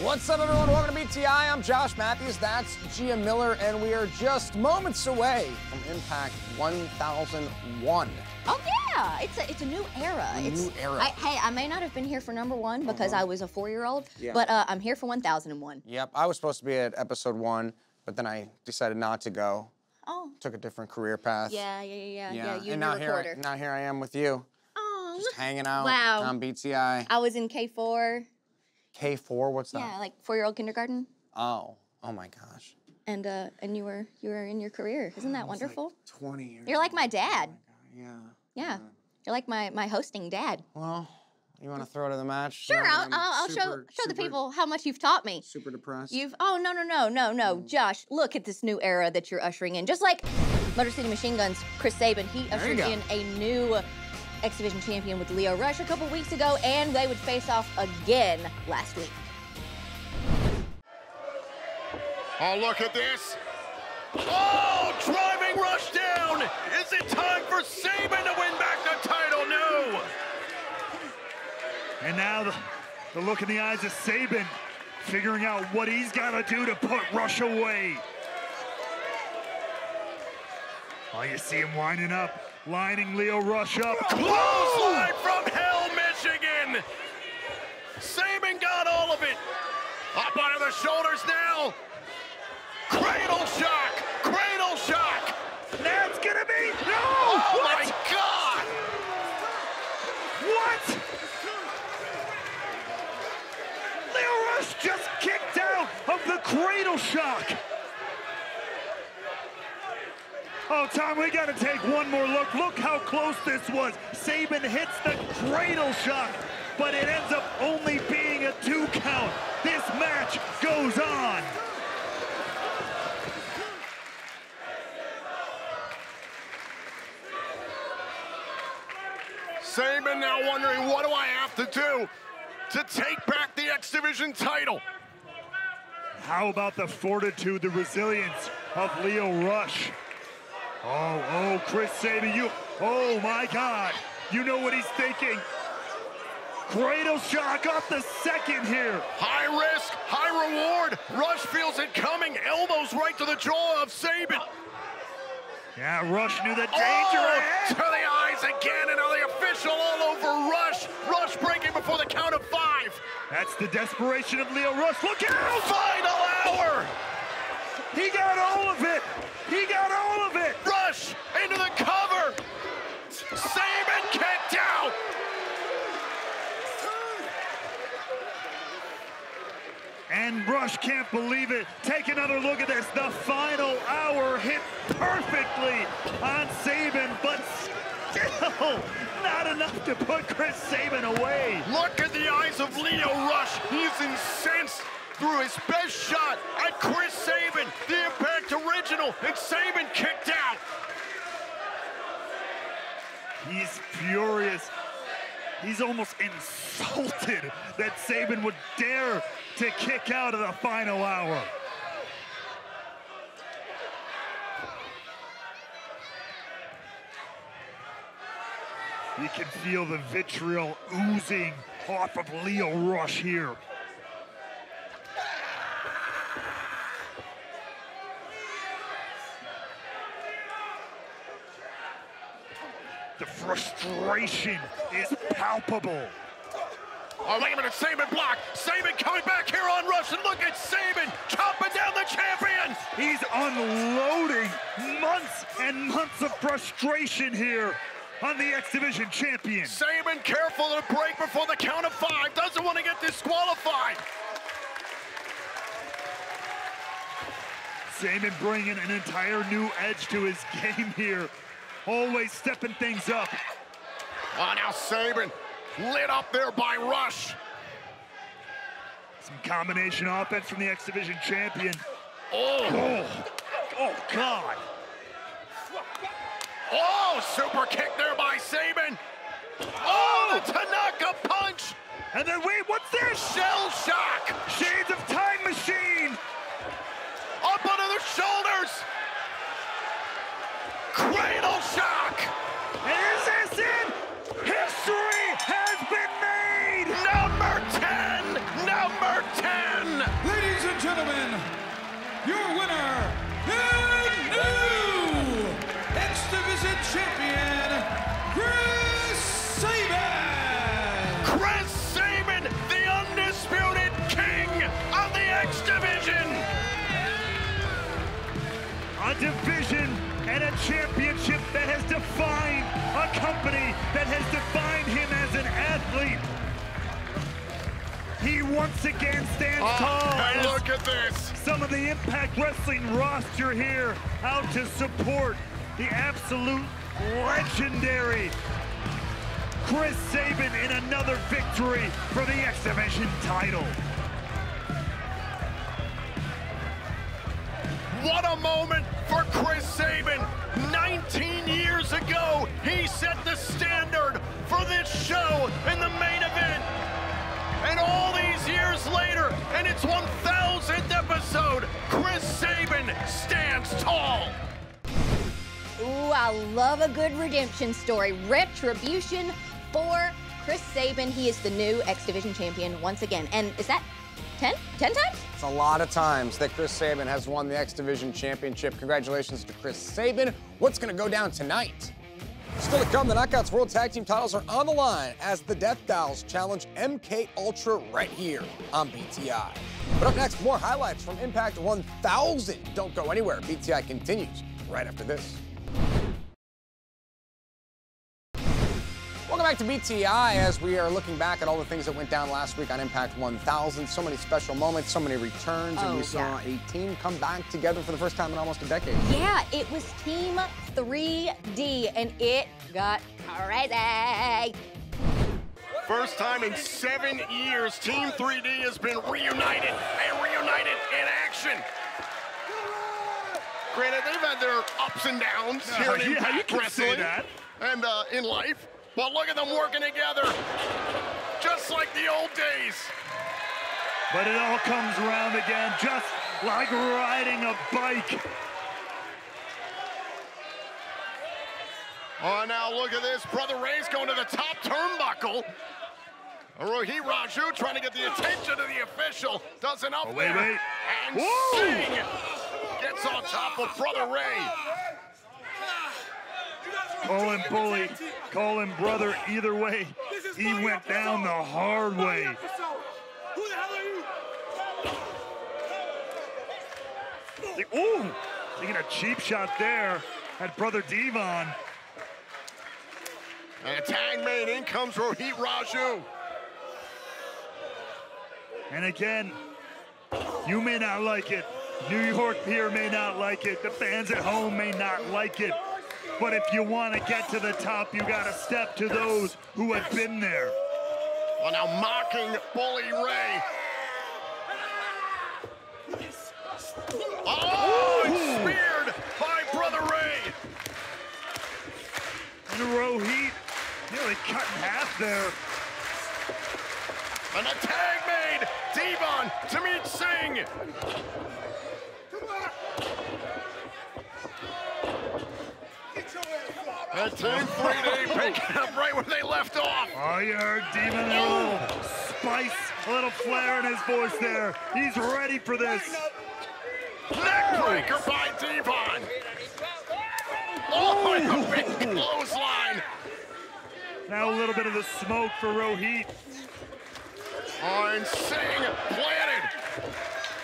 What's up, everyone? Welcome to BTI. I'm Josh Matthews. That's Gia Miller, and we are just moments away from Impact 1001. Oh yeah, it's a new era. New era. Hey, I may not have been here for #1 because I was a 4-year-old, but I'm here for 1001. Yep, I was supposed to be at episode 1, but then I decided not to go. Oh. Took a different career path. Yeah. You and now recorder. now here I am with you. Oh. Just hanging out Wow. on BTI. I was in K4. K4, what's that? Yeah, like 4-year-old kindergarten. Oh my gosh. And you were in your career. Isn't that wonderful? Like 20 years. You're like my dad. Oh my God. Yeah. You're like my hosting dad. Well, you want to throw to the match? Sure, I'll show the people how much you've taught me. Super depressed. Oh, no. Josh, look at this new era that you're ushering in. Just like Motor City Machine Guns, Chris Sabin, he ushered in a new X Division champion with Lio Rush a couple weeks ago, and they would face off again last week. Oh, look at this. Oh, driving Rush down. Is it time for Sabin to win back the title? No. And now the look in the eyes of Sabin, figuring out what he's got to do to put Rush away. Oh, you see him winding up, lining Lio Rush up. Clothesline from hell, Michigan. Sabin got all of it. Up under the shoulders now. Cradle shock. Cradle shock. That's gonna be no. Oh What? my God. What? Lio Rush just kicked out of the cradle shock. Oh, Tom, we gotta take one more look. Look how close this was. Sabin hits the cradle shock, but it ends up only being a 2 count. This match goes on. Sabin now wondering, what do I have to do to take back the X Division title? How about the fortitude, the resilience of Lio Rush? Oh, Chris Sabin, oh my God. You know what he's thinking. Cradle shock off the second here. High risk, high reward. Rush feels it coming. Elbows right to the jaw of Sabin. Yeah, Rush knew the danger ahead. To the eyes again, and now the official all over Rush. Rush breaking before the count of 5. That's the desperation of Lio Rush. Look out! Final hour. He got all of it. He got all of it. Rush into the cover. Sabin kicked out. And Rush can't believe it. Take another look at this. The final hour hit perfectly on Sabin, but still not enough to put Chris Sabin away. Look at the eyes of Lio Rush. He's incensed through his best shot at Chris Sabin, the Impact original, and Sabin kicked out. He's furious. He's almost insulted that Sabin would dare to kick out of the final hour. You can feel the vitriol oozing off of Lio Rush here. The frustration is palpable. Oh, wait a minute, Sabin blocked. Sabin coming back here on Rush, and look at Sabin chopping down the champion. He's unloading months and months of frustration here on the X Division champion. Sabin careful to break before the count of 5. Doesn't want to get disqualified. Sabin bringing an entire new edge to his game here. Always stepping things up. Oh, now Sabin lit up there by Rush. Some combination offense from the X Division champion. Oh, God. Oh, super kick there by Sabin. Oh, the Tanaka punch. And then wait, what's this? Shell shock. Shades of Time Machine. Up under the shoulders. Cradle shock. And is this it? History has been made. Number 10. Number 10. your winner, and new X Division champion, Chris Sabin! Chris Sabin, the undisputed king of the X Division! A division and a championship that has defined a company, that has defined him as an athlete. He once again stands tall. And look at this. Some of the Impact Wrestling roster here out to support the absolute legendary Chris Sabin in another victory for the X Division title. What a moment for Chris Sabin. 19 years ago, he set the standard for this show in the main event. And all these years later, in its 1000th episode, Chris Sabin stands tall. Ooh, I love a good redemption story. Retribution for Chris Sabin. He is the new X Division champion once again. And is that 10? 10 times? It's a lot of times that Chris Sabin has won the X Division Championship. Congratulations to Chris Sabin. What's going to go down tonight? Still to come, the Knockouts World Tag Team titles are on the line as the Death Dollz challenge MK Ultra right here on BTI. But up next, more highlights from Impact 1000. Don't go anywhere. BTI continues right after this. Welcome back to BTI as we are looking back at all the things that went down last week on Impact 1000. So many special moments, so many returns, and we saw a team come back together for the first time in almost a decade. Yeah, it was Team 3D, and it got crazy. First time in 7 years, Team 3D has been reunited, and reunited in action. Granted, they've had their ups and downs here in Impact Wrestling and in life. But look at them working together, just like the old days. But it all comes around again, just like riding a bike. Oh, now look at this. Brother Ray's going to the top turnbuckle. Rohit Raju trying to get the attention of the official. Doesn't up there. Wait. And Sting gets on top of Brother Ray. Call him bully, call him brother, either way, he went down the hard way. Who the hell are you? Ooh, taking a cheap shot there at Brother Devon. And a tag made, in comes Rohit Raju. And again, you may not like it. New York here may not like it. The fans at home may not like it. But if you want to get to the top, you got to step to those who have been there. Well, now mocking Bully Ray. Oh, it's speared by Brother Ray. And Rohit nearly cut in half there. And a tag made. Devon to meet Singh. And Team 3D picking up right where they left off. Oh, you heard Devon, a little spice, a little flair in his voice there. He's ready for this. Neckbreaker by Devon. Oh, and a big clothesline. Now a little bit of the smoke for Rohit. Oh, and Singh planted.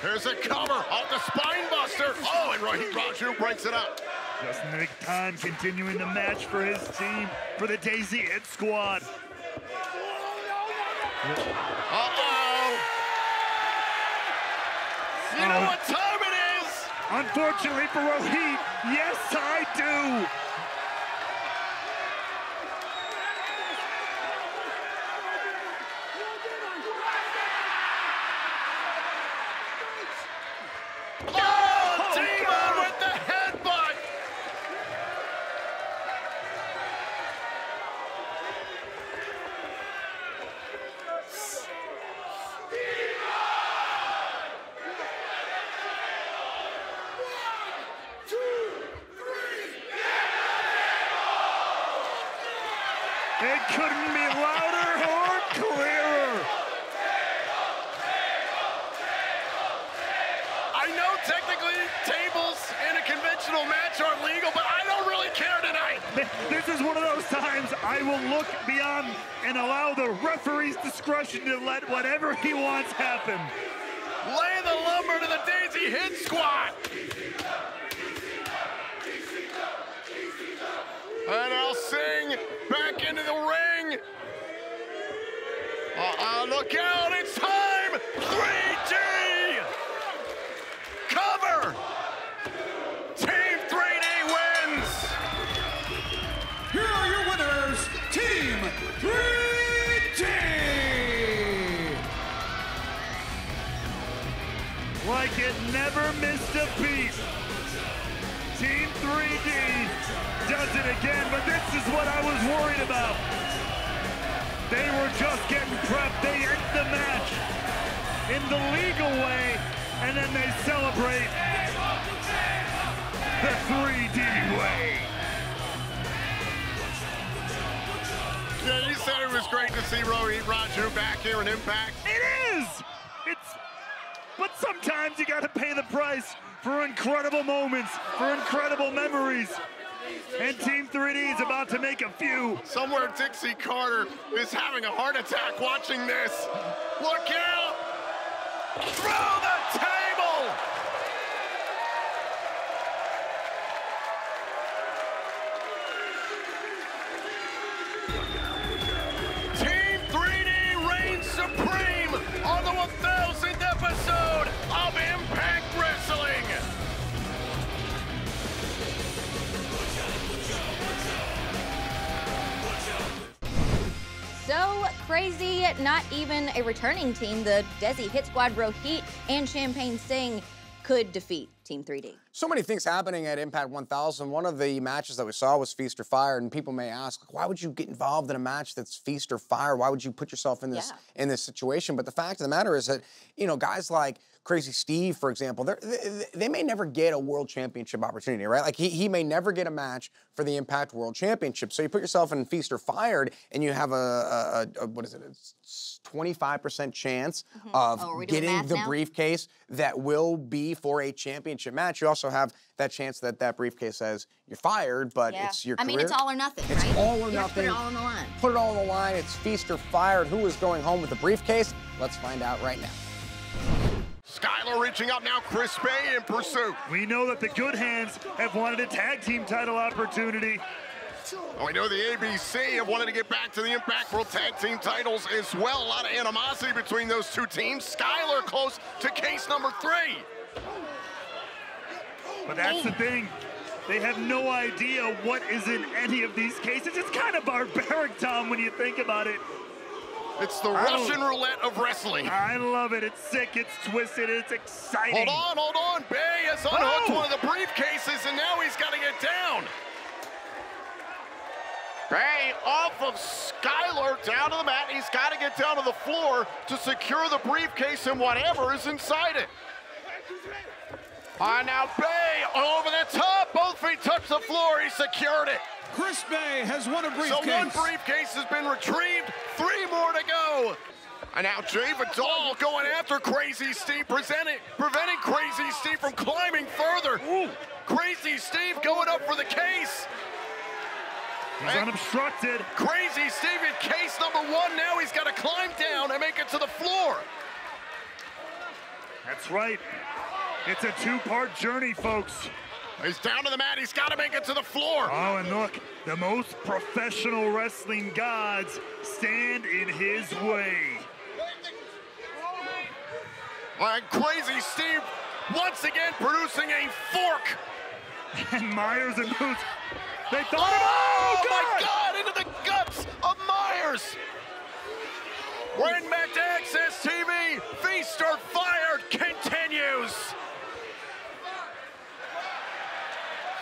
Here's a cover off the spine buster. Oh, and Rohit Raju breaks it up. Just in the nick of time, continuing the match for his team, for the Daisy Hit Squad. Uh-oh. You know what time it is? Unfortunately for Rohit, yes, I do. It couldn't be louder or clearer. I know technically Usually tables in a conventional match are legal, but I don't really care tonight. This is one of those times I will look beyond and allow the referee's discretion to let whatever he wants happen. Lay the lumber to the Daisy Hit Squat. And I'll sing back into the ring. Look out, it's time! 3D! Cover! Team 3D wins! Here are your winners, Team 3D! Like it never missed a beat. Team 3D does it again, but this is what I was worried about. They were just getting prepped. They end the match in the legal way, and then they celebrate the 3D way. Yeah, you said it was great to see Raju back here in Impact. It is! But sometimes you gotta pay the price for incredible moments, for incredible memories. And Team 3D is about to make a few. Somewhere Dixie Carter is having a heart attack watching this. Look out! Through the table! Team 3D reigns supreme on the 1000th episode of Impact Wrestling. So crazy, not even a returning team, the Desi Hit Squad, Rohit and Champagne Singh could defeat Team 3D. So many things happening at Impact 1000. One of the matches that we saw was Feast or Fire, and people may ask, why would you get involved in a match that's Feast or Fire? Why would you put yourself in this situation? But the fact of the matter is that, you know, guys like Crazy Steve, for example, they may never get a World Championship opportunity, right? Like he may never get a match for the Impact World Championship. So you put yourself in Feast or Fired, and you have a what is it? It's 25% chance of getting the briefcase that will be for a championship match. You also have that chance that that briefcase says you're fired, but it's your career. I mean, it's all or nothing, it's right? It's all or you nothing. Have to put it all on the line. Put it all on the line. It's Feast or Fired. Who is going home with the briefcase? Let's find out right now. Skylar reaching up now, Chris Bay in pursuit. We know that the Good Hands have wanted a tag team title opportunity. We know the ABC have wanted to get back to the Impact World Tag Team titles as well. A lot of animosity between those two teams. Skylar close to case number 3. But that's the thing. They have no idea what is in any of these cases. It's kind of barbaric, Tom, when you think about it. It's the Russian roulette of wrestling. I love it. It's sick, it's twisted, it's exciting. Hold on. Bay has unhooked one of the briefcases, and now he's got to get down. Bay off of Skylar down to the mat. He's got to get down to the floor to secure the briefcase and whatever is inside it. Now Bay over the top. Both feet touch the floor. He secured it. Chris Bay has won a briefcase. So one briefcase has been retrieved. 3 more to go. And now Jay Vidal going after Crazy Steve, preventing Crazy Steve from climbing further. Ooh. Crazy Steve going up for the case. He's unobstructed. Crazy Steve in case number 1. Now he's got to climb down and make it to the floor. That's right. It's a 2-part journey, folks. He's down to the mat. He's got to make it to the floor. Oh, and look, the most professional wrestling gods stand in his way. And Crazy Steve once again producing a fork. And Myers and Boots, they thought oh my God, into the guts of Myers. We're in back to Access TV. Feast or Fired continues.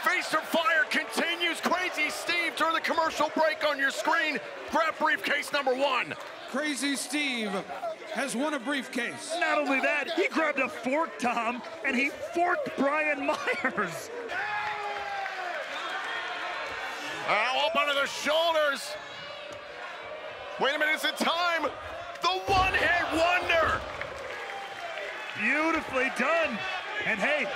Feast or Fire continues. Crazy Steve, during the commercial break on your screen, grab briefcase number 1. Crazy Steve has won a briefcase. Not only that, he grabbed a fork, Tom, and he forked Brian Myers. Now up under the shoulders. Wait a minute, is it time? The one-hit wonder. Beautifully done. And hey,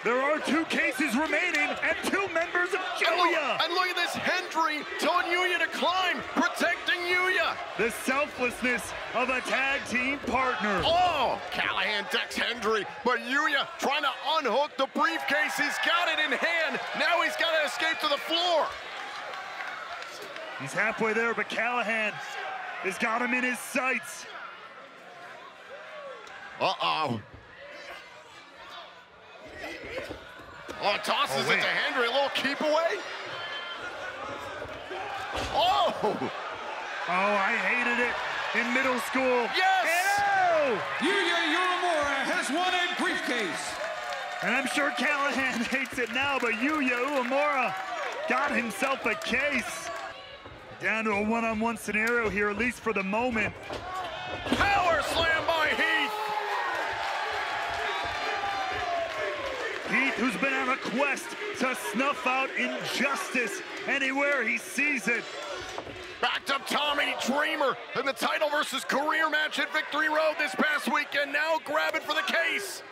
There are 2 cases remaining and 2 members of Yuya. And look at this, Hendry telling Yuya to climb, protecting Yuya. The selflessness of a tag team partner. Oh, Callahan decks Hendry, but Yuya trying to unhook the briefcase. He's got it in hand. Now he's got to escape to the floor. He's halfway there, but Callahan has got him in his sights. Uh-oh. Oh, tosses it to Hendry, a little keep away. Oh! Oh, I hated it in middle school. Yes! Ew! Yuya Uemura has won a briefcase. And I'm sure Callahan hates it now, but Yuya Uemura got himself a case. Down to a one-on-one scenario here, at least for the moment. Power slam by Heath. Heath, who's been on a quest to snuff out injustice anywhere he sees it. Backed up Tommy Dreamer in the title versus career match at Victory Road this past weekend. Now grabbing for the case.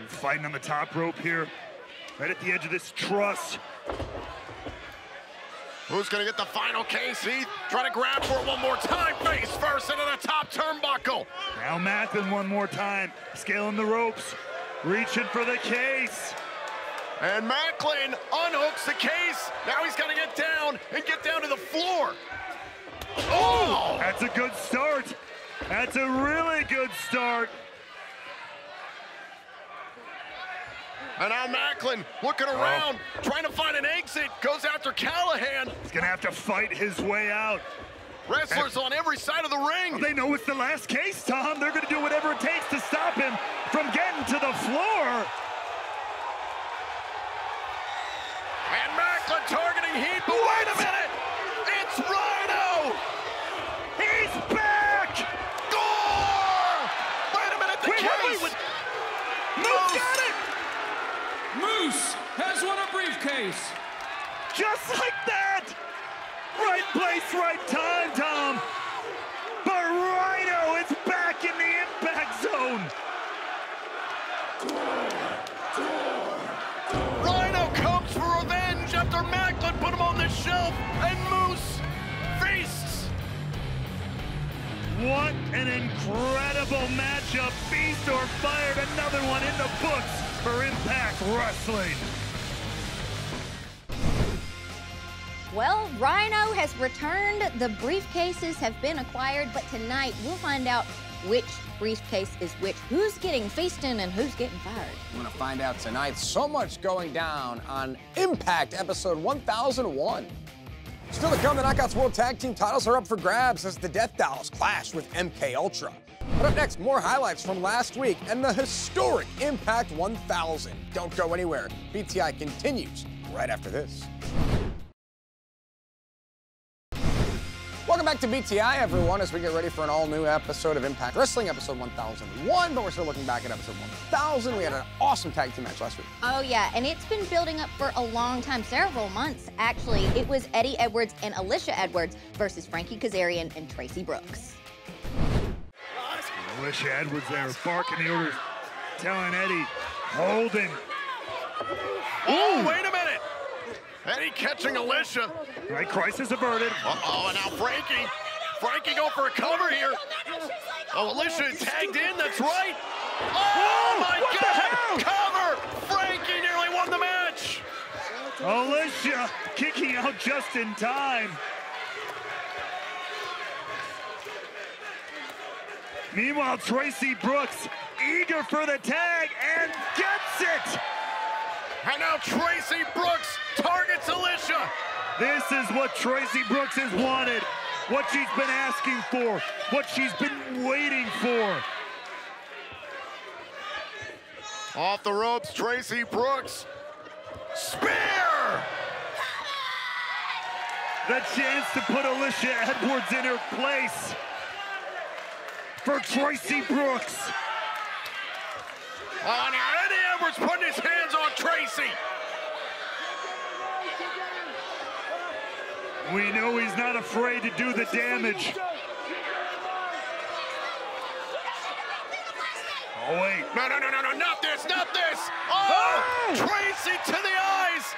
Fighting on the top rope here, right at the edge of this truss. Who's gonna get the final case? Heath trying to grab for it one more time. Face first into the top turnbuckle. Now Macklin one more time, scaling the ropes, reaching for the case. And Macklin unhooks the case. Now he's gotta get down and get down to the floor. Oh! That's a good start. That's a really good start. And now Macklin looking around, trying to find an exit, goes after Callahan. He's gonna have to fight his way out. Wrestlers on every side of the ring. They know it's the last case, Tom. They're gonna do whatever it takes to stop him from getting to the floor. And Macklin targeting Heath, but wait a minute! It's Rhino! He's back! Gore! Wait a minute, the case! Wait. Moose got it! Moose has won a briefcase. Just like that! Right place, right time, Tom. But Rhino is back in the impact zone. Rhino comes for revenge after Macklin put him on the shelf, and Moose feasts. What an incredible matchup. Beast or fired, another one in the books for Impact Wrestling. Well, Rhino has returned. The briefcases have been acquired, but tonight we'll find out which briefcase is which, who's getting feasting and who's getting fired. We're gonna find out tonight. So much going down on Impact episode 1001. Still to come, the Knockouts World Tag Team titles are up for grabs as the Death Dollz clash with MK Ultra. But up next, more highlights from last week and the historic Impact 1000. Don't go anywhere. BTI continues right after this. Welcome back to BTI, everyone, as we get ready for an all-new episode of Impact Wrestling, episode 1001, but we're still looking back at episode 1000. We had an awesome tag team match last week. Oh, yeah, and it's been building up for a long time, several months, actually. It was Eddie Edwards and Alicia Edwards versus Frankie Kazarian and Tracy Brooks. Alicia Edwards there, barking the orders, telling Eddie, hold him. Oh, wait a minute! Eddie catching Alicia. Right, crisis averted. Uh-oh, and now Frankie. Frankie going for a cover here. Oh, Alicia tagged in, that's right. Oh, my God! Cover! Frankie nearly won the match. Alicia kicking out just in time. Meanwhile, Tracy Brooks eager for the tag and gets it. And now Tracy Brooks targets Alicia. This is what Tracy Brooks has wanted, what she's been asking for, what she's been waiting for. Off the ropes, Tracy Brooks. Spear! The chance to put Alicia Edwards in her place for Tracy Brooks. Oh, now Eddie Edwards putting his hands on Tracy. We know he's not afraid to do the damage. Oh, wait. No, no, no, no, no, not this, not this! Oh! Tracy to the eyes!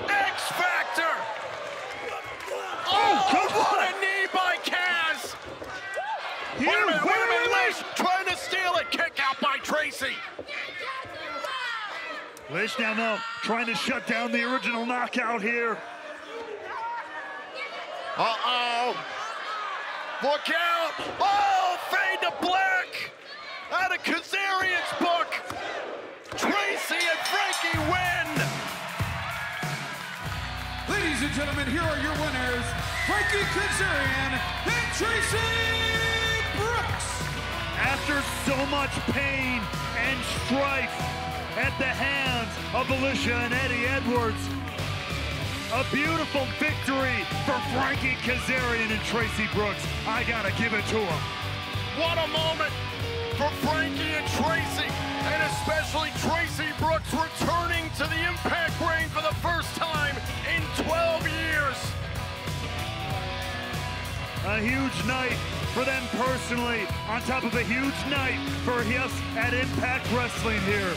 X Factor! Oh, what a knee by Kaz! Wait a minute, Lish trying to steal it. Kick out by Tracy. Lish now trying to shut down the original knockout here. Uh-oh. Look out. Oh, fade to black. Out of Kazarian's book. Tracy and Frankie win. Ladies and gentlemen, here are your winners, Frankie Kazarian and Tracy Brooks. After so much pain and strife at the hands of Alicia and Eddie Edwards, a beautiful victory for Frankie Kazarian and Tracy Brooks. I gotta give it to him. What a moment for Frankie and Tracy, and especially Tracy Brooks returning to the Impact ring for the first time in 12 years. A huge night for them personally, on top of a huge night for us at Impact Wrestling here.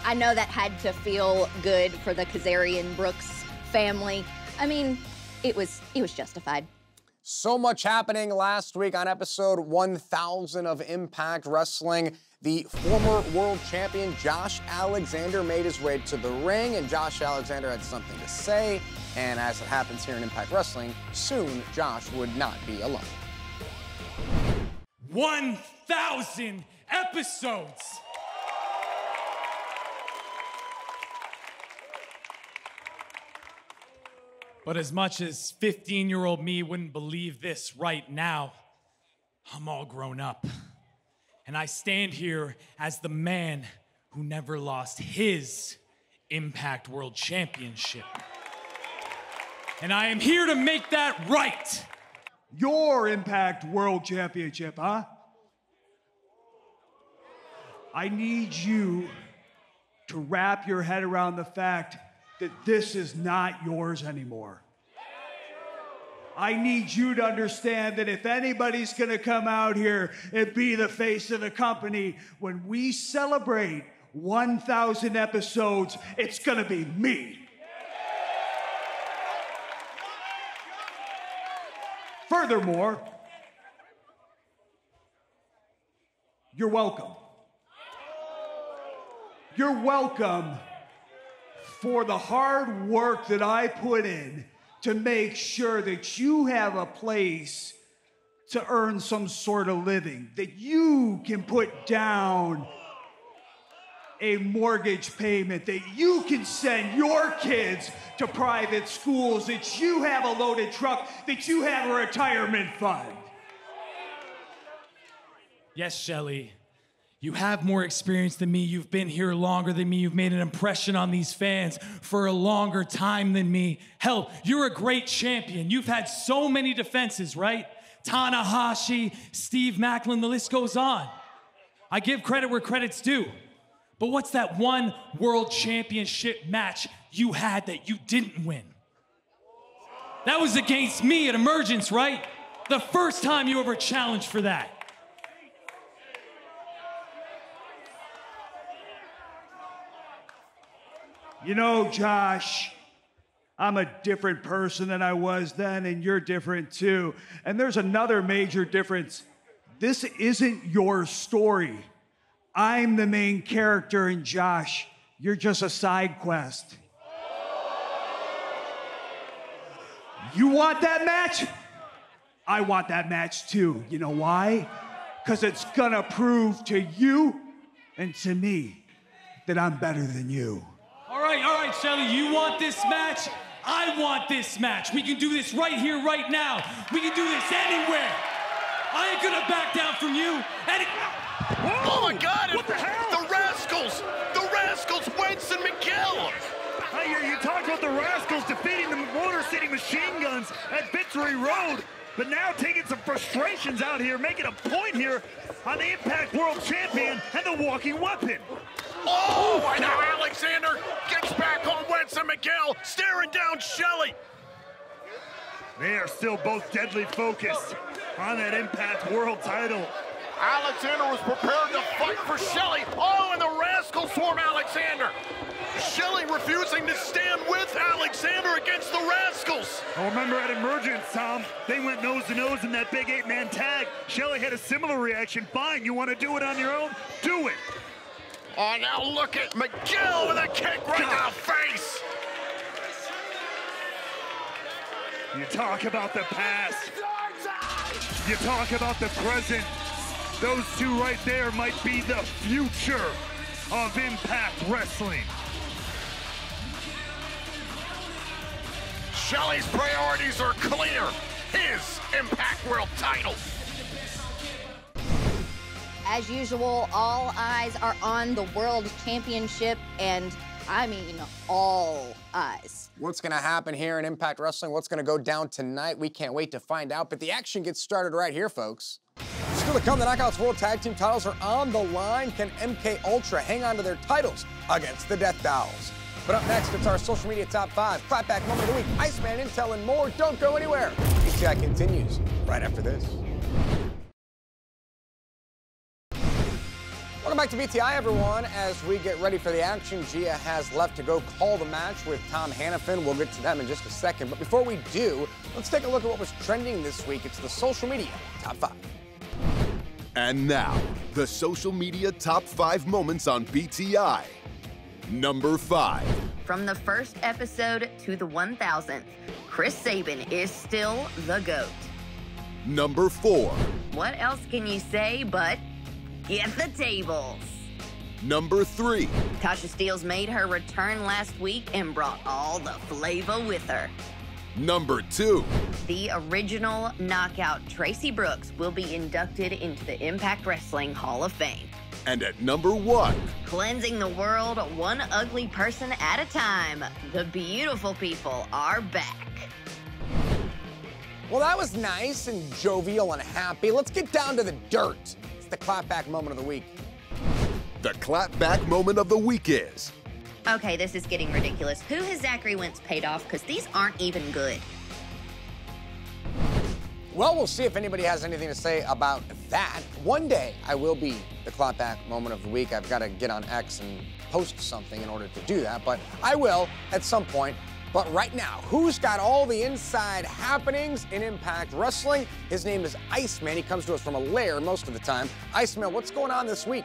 I know that had to feel good for the Kazarian Brooks family. I mean, it was justified. So much happening last week on episode 1000 of Impact Wrestling. The former world champion Josh Alexander made his way to the ring, and Josh Alexander had something to say. And as it happens here in Impact Wrestling, soon Josh would not be alone. 1,000 episodes! But as much as 15-year-old me wouldn't believe this right now, I'm all grown up. And I stand here as the man who never lost his Impact World Championship. And I am here to make that right. Your Impact World Championship, huh? I need you to wrap your head around the fact that this is not yours anymore. I need you to understand that if anybody's gonna come out here and be the face of the company, when we celebrate 1,000 episodes, it's gonna be me. Furthermore, you're welcome. You're welcome for the hard work that I put in to make sure that you have a place to earn some sort of living, that you can put down a mortgage payment, that you can send your kids to private schools, that you have a loaded truck, that you have a retirement fund. Yes, Shelly. You have more experience than me. You've been here longer than me. You've made an impression on these fans for a longer time than me. Hell, you're a great champion. You've had so many defenses, right? Tanahashi, Steve Macklin, the list goes on. I give credit where credit's due. But what's that one world championship match you had that you didn't win? That was against me at Emergence, right? The first time you ever challenged for that. You know, Josh, I'm a different person than I was then, and you're different too. And there's another major difference. This isn't your story. I'm the main character, and Josh, you're just a side quest. You want that match? I want that match too. You know why? Because it's gonna prove to you and to me that I'm better than you. All right, Shelly, you want this match? I want this match. We can do this right here, right now. We can do this anywhere. I ain't gonna back down from you. Oh my God! What the hell? The Rascals, Wentz and Miguel. Hey, you talk about the Rascals defeating the Motor City Machine Guns at Victory Road, but now taking some frustrations out here, making a point here on the Impact World Champion and the Walking Weapon. Oh, and now Alexander gets back on Wentz and Miguel, staring down Shelly. They are still both deadly focused. on that Impact World title. Alexander was prepared to fight for Shelley. Oh, and the Rascals swarm Alexander. Shelley refusing to stand with Alexander against the Rascals. Oh, remember at Emergence, Tom, they went nose to nose in that big 8-man tag. Shelley had a similar reaction. Fine, you want to do it on your own? Do it. Oh, now look at McGill with a kick right to the face. You talk about the past. You talk about the present. Those two right there might be the future of Impact Wrestling. Shelley's priorities are clear. His Impact World title. As usual, all eyes are on the World Championship, and I mean all eyes. What's going to happen here in Impact Wrestling? What's going to go down tonight? We can't wait to find out, but the action gets started right here, folks. Still to come, the Knockouts World Tag Team titles are on the line. Can MK Ultra hang on to their titles against the Death Dollz? But up next, it's our social media top 5, clapback moment of the week, Iceman Intel, and more. Don't go anywhere. BTI continues right after this. Welcome back to BTI, everyone. As we get ready for the action, Gia has left to go call the match with Tom Hannafin. We'll get to them in just a second. But before we do, let's take a look at what was trending this week. It's the social media top 5. And now, the social media top 5 moments on BTI. Number 5. From the first episode to the 1000th, Chris Sabin is still the GOAT. Number 4. What else can you say but get the tables? Number 3. Tasha Steelz made her return last week and brought all the flavor with her. Number 2. The original Knockout Tracy Brooks will be inducted into the Impact Wrestling Hall of Fame. And at number 1. Cleansing the world one ugly person at a time, the beautiful people are back. Well, that was nice and jovial and happy. Let's get down to the dirt. It's the clapback moment of the week. The clapback moment of the week is... Okay, this is getting ridiculous. Who has Zachary Wentz paid off? Because these aren't even good. Well, we'll see if anybody has anything to say about that. One day, I will be the clapback moment of the week. I've got to get on X and post something in order to do that, but I will at some point. But right now, who's got all the inside happenings in Impact Wrestling? His name is Iceman. He comes to us from a lair most of the time. Iceman, what's going on this week?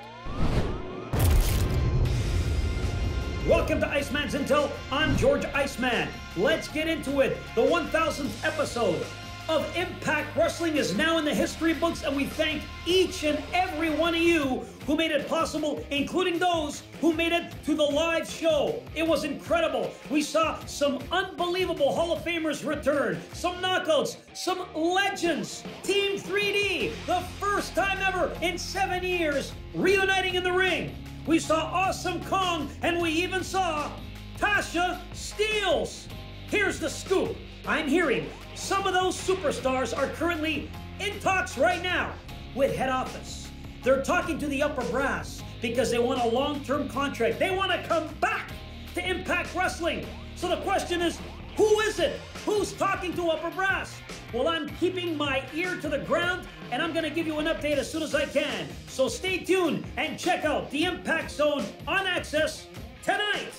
Welcome to Iceman's Intel. I'm George Iceman. Let's get into it. The 1000th episode of Impact Wrestling is now in the history books, and we thank each and every one of you who made it possible, including those who made it to the live show. It was incredible. We saw some unbelievable Hall of Famers return, some knockouts, some legends. Team 3D, the first time ever in 7 years, reuniting in the ring. We saw Awesome Kong, and we even saw Tasha Steelz. Here's the scoop. I'm hearing some of those superstars are currently in talks right now with head office. They're talking to the upper brass because they want a long-term contract. They want to come back to Impact Wrestling. So the question is, who is it? Who's talking to upper brass? Well, I'm keeping my ear to the ground, and I'm going to give you an update as soon as I can. So stay tuned and check out the Impact Zone on Access tonight.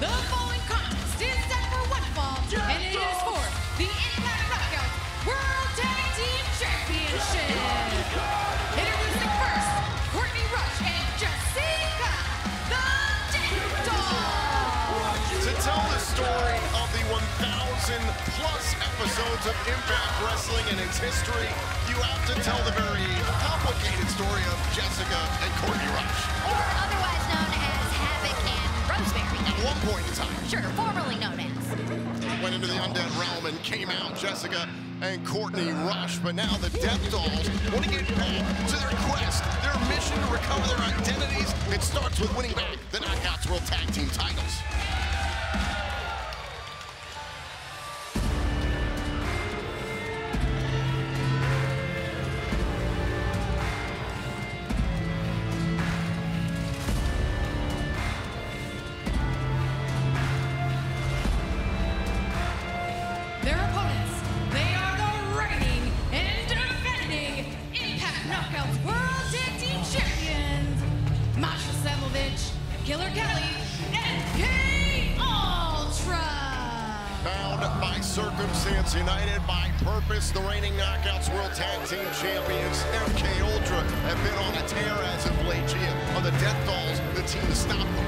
The following contest is set for one fall, and it is for the Impact Knockouts World Tag Team Championship. Introducing first, Courtney Rush and Jessica, the Death Dollz. To tell the story of the 1,000+ episodes of Impact Wrestling and its history, you have to tell the very complicated story of Jessica and Courtney Rush. Or otherwise known as Havoc and Rosemary. At one point in time. Sure, formerly known as. Went into the undead realm and came out, Jessica and Courtney Rush. But now the Death Dollz want to get back to their quest, their mission to recover their identities. It starts with winning back the Knockouts World Tag Team titles. United by purpose, the reigning Knockouts World Tag Team Champions, MK Ultra, have been on a tear as of late. Gia, are the Death Dollz the team to stop them?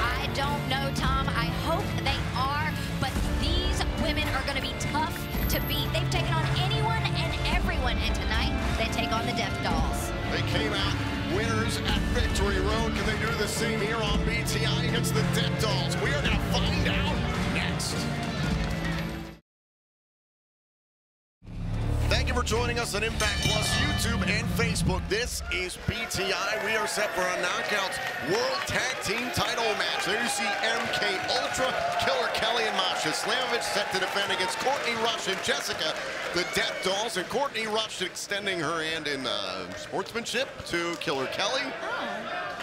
I don't know, Tom. I hope they are, but these women are going to be tough to beat. They've taken on anyone and everyone, and tonight they take on the Death Dollz. They came out winners at Victory Road. Can they do the same here on BTI against the Death Dollz? We are going to find out next. Thank you for joining us on Impact Plus YouTube and Facebook. This is BTI. We are set for a Knockouts World Tag Team title match. There you see MK Ultra, Killer Kelly and Masha Slamovich set to defend against Courtney Rush and Jessica, the Death Dollz, and Courtney Rush extending her hand in sportsmanship to Killer Kelly. Oh,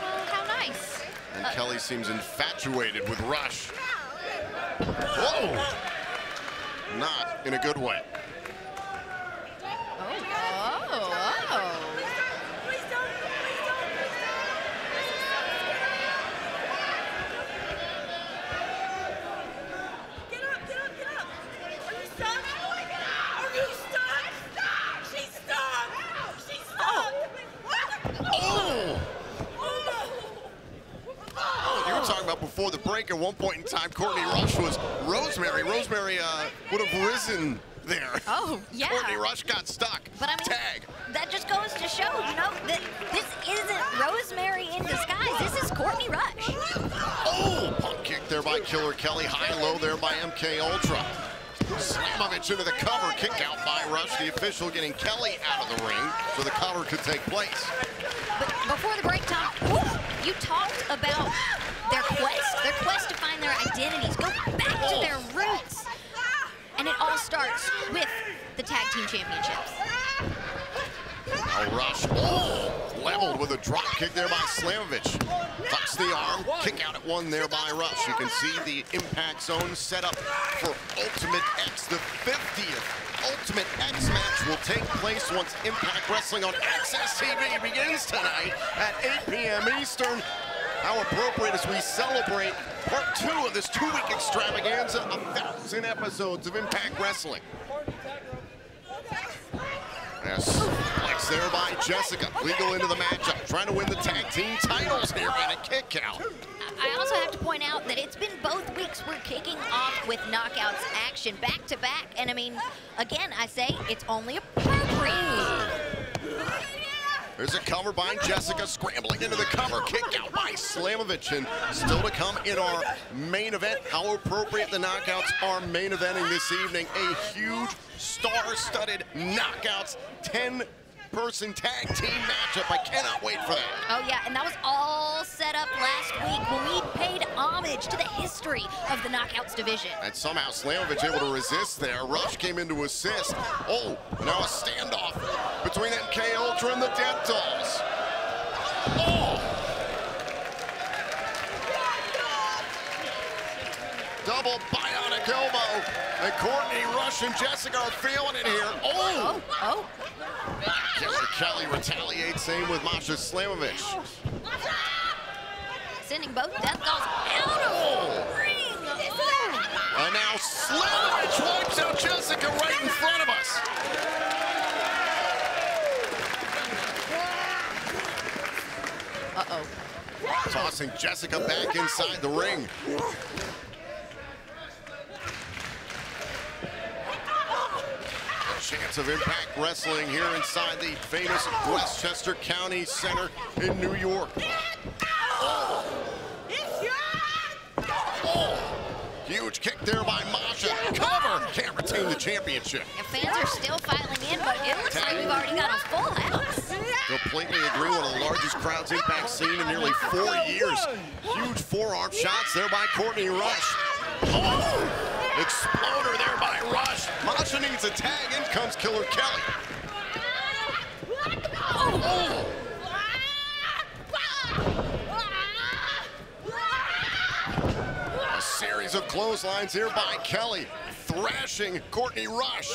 well, how nice. And Kelly seems infatuated with Rush. Whoa! Not in a good way. Before the break, at one point in time, Courtney Rush was Rosemary. Rosemary would have risen there. Oh, yeah. Courtney Rush got stuck. But I mean, tag. That just goes to show, you know, that this isn't Rosemary in disguise. This is Courtney Rush. Oh, pump kick there by Killer Kelly. High-low there by MK Ultra. Slamovich into the cover. Kick out by Rush. The official getting Kelly out of the ring so the cover could take place. But before the break, Tom, you talked about their quest to find their identities, go back to their roots. And it all starts with the Tag Team Championships. Now Rush, leveled with a drop kick there by Slamovich. Tucks the arm, kick out at one there by Rush. You can see the Impact Zone set up for Ultimate X. The 50th Ultimate X match will take place once Impact Wrestling on Access TV begins tonight at 8 p.m. Eastern. How appropriate as we celebrate part 2 of this 2-week extravaganza, 1,000 episodes of Impact Wrestling. Yes, flex there by Jessica, legal into the matchup, trying to win the tag team titles here and a kick out. I also have to point out that it's been both weeks we're kicking off with Knockouts action back to back. And I mean, again, I say it's only appropriate. There's a cover by Jessica, scrambling into the cover, kick out by Slamovich, and still to come in our main event. How appropriate the Knockouts are main eventing this evening. A huge star-studded Knockouts 10-person tag team matchup. I cannot wait for that. Oh yeah, and that was all set up last week when we paid homage to the history of the Knockouts division. And somehow Slamovich able to resist there. Rush came in to assist. Oh, now a standoff between MK Ultra and the Death Dollz. Oh! Double bionic elbow. And Courtney Rush and Jessica are feeling it here. Oh! Killer Kelly retaliates, same with Masha Slamovich. Sending both Death Dollz out of the ring. And now Slamovich wipes out Jessica right in front of us. Tossing Jessica back inside the ring. Chance of Impact Wrestling here inside the famous Westchester County Center in New York. Huge kick there by Masha. Cover! Can't retain the championship. And fans are still filing in, but it looks like we've already got a full house. Completely agree. One of the largest crowds Impact seen in nearly 4 years. Huge forearm shots there by Courtney Rush. Exploder there by Rush. Masha needs a tag. In comes Killer Kelly. A series of clotheslines here by Kelly, thrashing Courtney Rush.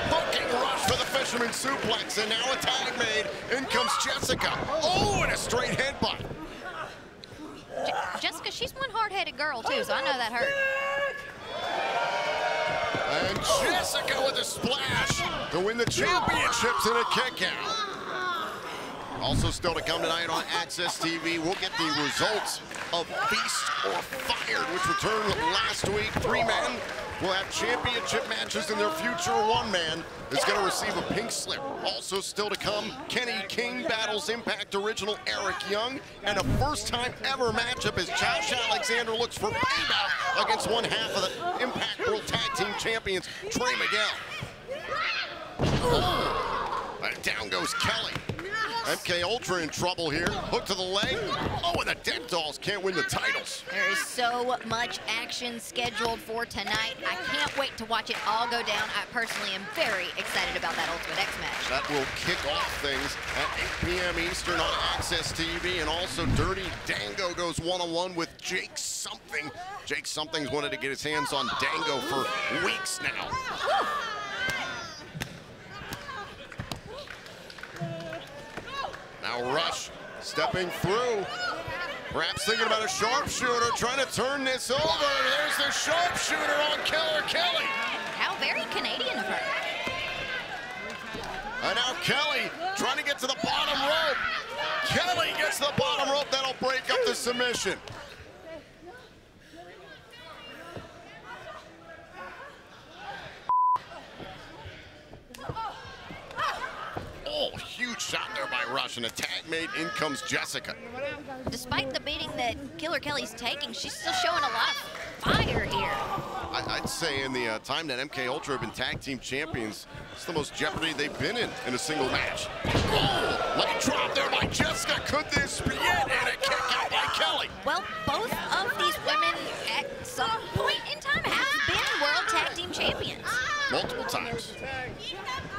Hooking Rush for the fisherman suplex, and now a tag made. In comes Jessica. And a straight headbutt. Jessica, she's one hard-headed girl, too, so I know that hurt. And Jessica with a splash to win the championships in a kick out. Also still to come tonight on Access TV, we'll get the results of Feast or Fired, which returned last week. 3 men will have championship matches in their future. 1 man is going to receive a pink slip. Also still to come, Kenny King battles Impact original Eric Young, and a first-time ever matchup as Josh Alexander looks for payback against one half of the Impact World Tag Team Champions, Trey Miguel. Oh, and down goes Kelly. MK Ultra in trouble here. Hook to the leg. Oh, and the Death Dollz can't win the titles. There is so much action scheduled for tonight. I can't wait to watch it all go down. I personally am very excited about that Ultimate X match. That will kick off things at 8 p.m. Eastern on Access TV. And also Dirty Dango goes one-on-one with Jake Something. Jake Something's wanted to get his hands on Dango for weeks now. Now Rush stepping through, perhaps thinking about a sharpshooter, trying to turn this over. There's the sharpshooter on Killer Kelly. How very Canadian of her. And now Kelly trying to get to the bottom rope. Kelly gets to the bottom rope, that'll break up the submission. Oh, huge shot there by Rush, and a tag made. In comes Jessica. Despite the beating that Killer Kelly's taking, she's still showing a lot of fire here. I'd say in the time that MK Ultra have been tag team champions, it's the most jeopardy they've been in a single match. Oh, leg drop there by Jessica. Could this be it? And a kick out by Kelly. Well, both of these women at some point in time have been World Tag Team Champions. Multiple times.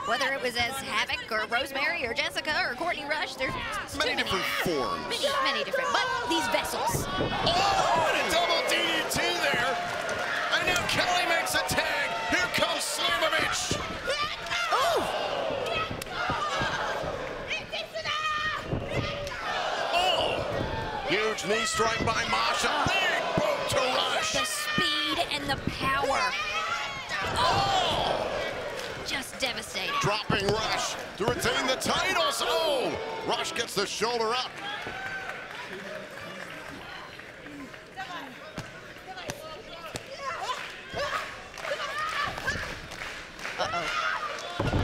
Whether it was as Havoc or Rosemary or Jessica or Courtney Rush, there's many different forms. Many different, but these vessels. Oh, and a double DDT there. And now Kelly makes a tag. Here comes Slamovich. Oh! Oh! Huge knee strike by Masha. Big boot to Rush. The speed and the power. Oh! Just devastating. Dropping Rush to retain the titles. Oh! Rush gets the shoulder up.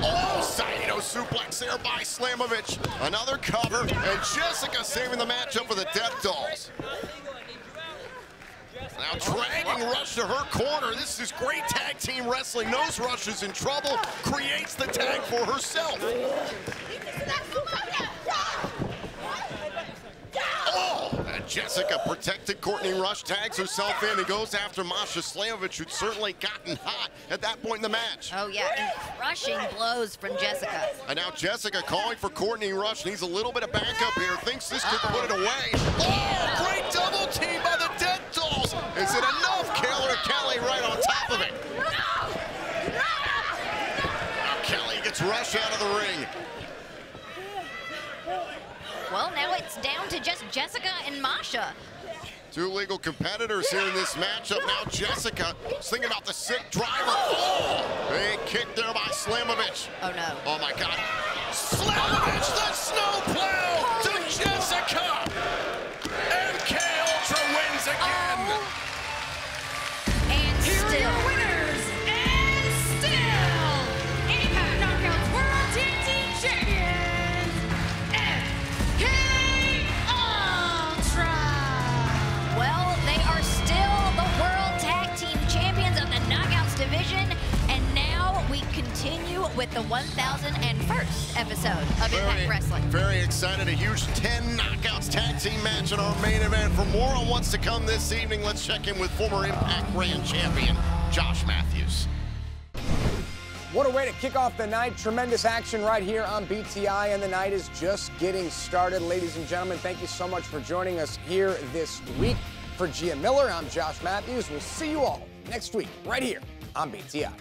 Oh, Saito suplex there by Slamovich. Another cover, and Jessica saving the matchup for the Death Dollz. Now dragging Rush to her corner. This is great tag team wrestling. Knows Rush is in trouble, creates the tag for herself. Oh, and Jessica protected Courtney Rush, tags herself in and goes after Masha Slamovich, who'd certainly gotten hot at that point in the match. Oh yeah, and crushing blows from Jessica. And now Jessica calling for Courtney Rush, needs a little bit of backup here, thinks this could put it away. Oh, great double team by the Death Dollz. Is it enough? Killer Kelly right on top of it. Now Kelly gets Rush out of the ring. Well, now it's down to just Jessica and Masha. Two legal competitors here in this matchup. Now Jessica is thinking about the sick driver. Oh! Big kick there by Slamovich. Oh no. Oh my God. Slamovich, the snowplow to Jessica. MK Ultra wins again. And Here are your still. winners, and still, Impact Knockouts World Tag Team Champions, MK Ultra. Well, they are still the World Tag Team Champions of the Knockouts division, and now we continue with the 1001st episode of Impact Wrestling. Very excited. A huge 10 Knockouts tag team match in our main event. For more on what's to come this evening, let's check in with former Impact Grand Champion Josh Matthews. What a way to kick off the night. Tremendous action right here on BTI, and the night is just getting started. Ladies and gentlemen, thank you so much for joining us here this week. For Gia Miller, I'm Josh Matthews. We'll see you all next week right here on BTI.